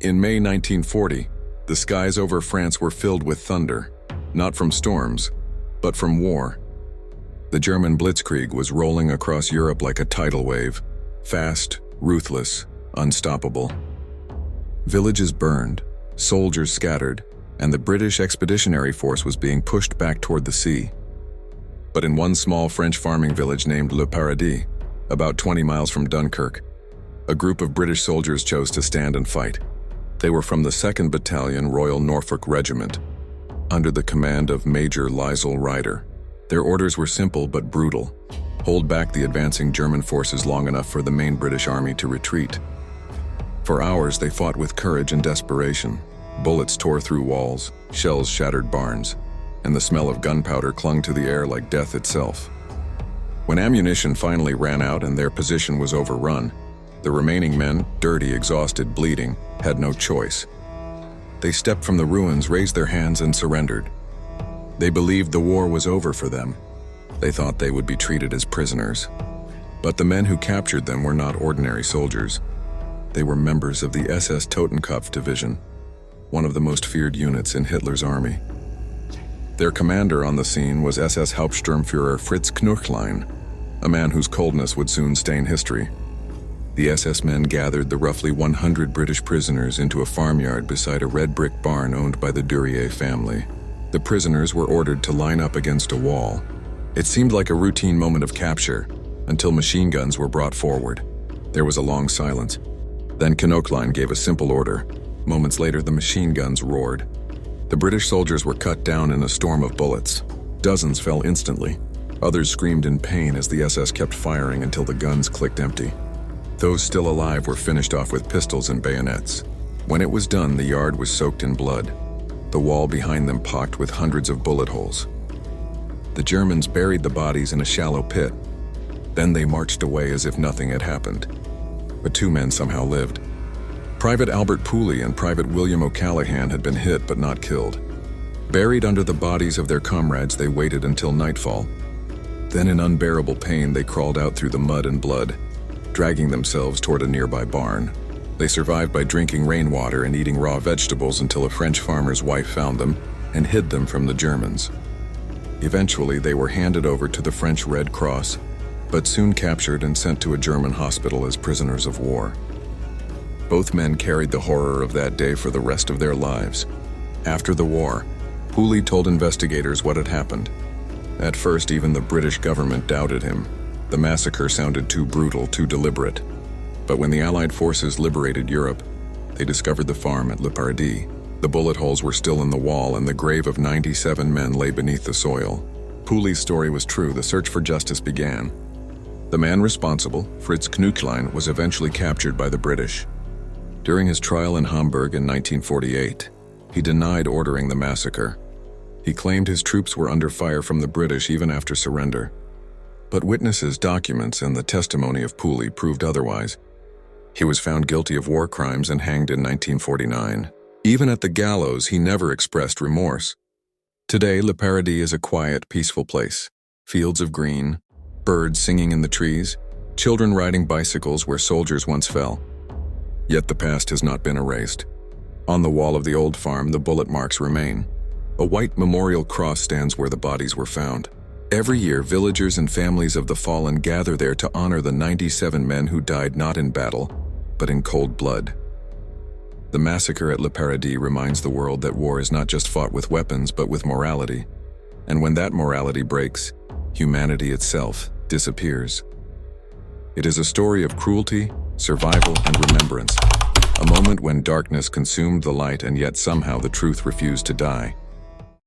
In May 1940, the skies over France were filled with thunder, not from storms, but from war. The German blitzkrieg was rolling across Europe like a tidal wave, fast, ruthless, unstoppable. Villages burned, soldiers scattered, and the British Expeditionary Force was being pushed back toward the sea. But in one small French farming village named Le Paradis, about 20 miles from Dunkirk, a group of British soldiers chose to stand and fight. They were from the 2nd Battalion Royal Norfolk Regiment, under the command of Major Liesel Ryder. Their orders were simple but brutal: hold back the advancing German forces long enough for the main British army to retreat. For hours they fought with courage and desperation. Bullets tore through walls, shells shattered barns, and the smell of gunpowder clung to the air like death itself. When ammunition finally ran out and their position was overrun, the remaining men, dirty, exhausted, bleeding, had no choice. They stepped from the ruins, raised their hands, and surrendered. They believed the war was over for them. They thought they would be treated as prisoners. But the men who captured them were not ordinary soldiers. They were members of the SS Totenkopf Division, one of the most feared units in Hitler's army. Their commander on the scene was SS Hauptsturmführer Fritz Knoechlein, a man whose coldness would soon stain history. The SS men gathered the roughly 100 British prisoners into a farmyard beside a red brick barn owned by the Duryea family. The prisoners were ordered to line up against a wall. It seemed like a routine moment of capture, until machine guns were brought forward. There was a long silence. Then Knoechlein gave a simple order. Moments later, the machine guns roared. The British soldiers were cut down in a storm of bullets. Dozens fell instantly. Others screamed in pain as the SS kept firing until the guns clicked empty. Those still alive were finished off with pistols and bayonets. When it was done, the yard was soaked in blood, the wall behind them pocked with hundreds of bullet holes. The Germans buried the bodies in a shallow pit. Then they marched away as if nothing had happened. But 2 men somehow lived. Private Albert Pooley and Private William O'Callaghan had been hit but not killed. Buried under the bodies of their comrades, they waited until nightfall. Then in unbearable pain, they crawled out through the mud and blood, dragging themselves toward a nearby barn. They survived by drinking rainwater and eating raw vegetables until a French farmer's wife found them and hid them from the Germans. Eventually, they were handed over to the French Red Cross, but soon captured and sent to a German hospital as prisoners of war. Both men carried the horror of that day for the rest of their lives. After the war, Pooley told investigators what had happened. At first, even the British government doubted him. The massacre sounded too brutal, too deliberate. But when the Allied forces liberated Europe, they discovered the farm at Le Paradis. The bullet holes were still in the wall, and the grave of 97 men lay beneath the soil. Pooley's story was true. The search for justice began. The man responsible, Fritz Knoechlein, was eventually captured by the British. During his trial in Hamburg in 1948, he denied ordering the massacre. He claimed his troops were under fire from the British even after surrender. But witnesses, documents, and the testimony of Pooley proved otherwise. He was found guilty of war crimes and hanged in 1949. Even at the gallows, he never expressed remorse. Today, Le Paradis is a quiet, peaceful place. Fields of green, birds singing in the trees, children riding bicycles where soldiers once fell. Yet the past has not been erased. On the wall of the old farm, the bullet marks remain. A white memorial cross stands where the bodies were found. Every year, villagers and families of the fallen gather there to honor the 97 men who died not in battle, but in cold blood. The massacre at Le Paradis reminds the world that war is not just fought with weapons, but with morality. And when that morality breaks, humanity itself disappears. It is a story of cruelty, survival, and remembrance. A moment when darkness consumed the light and yet somehow the truth refused to die.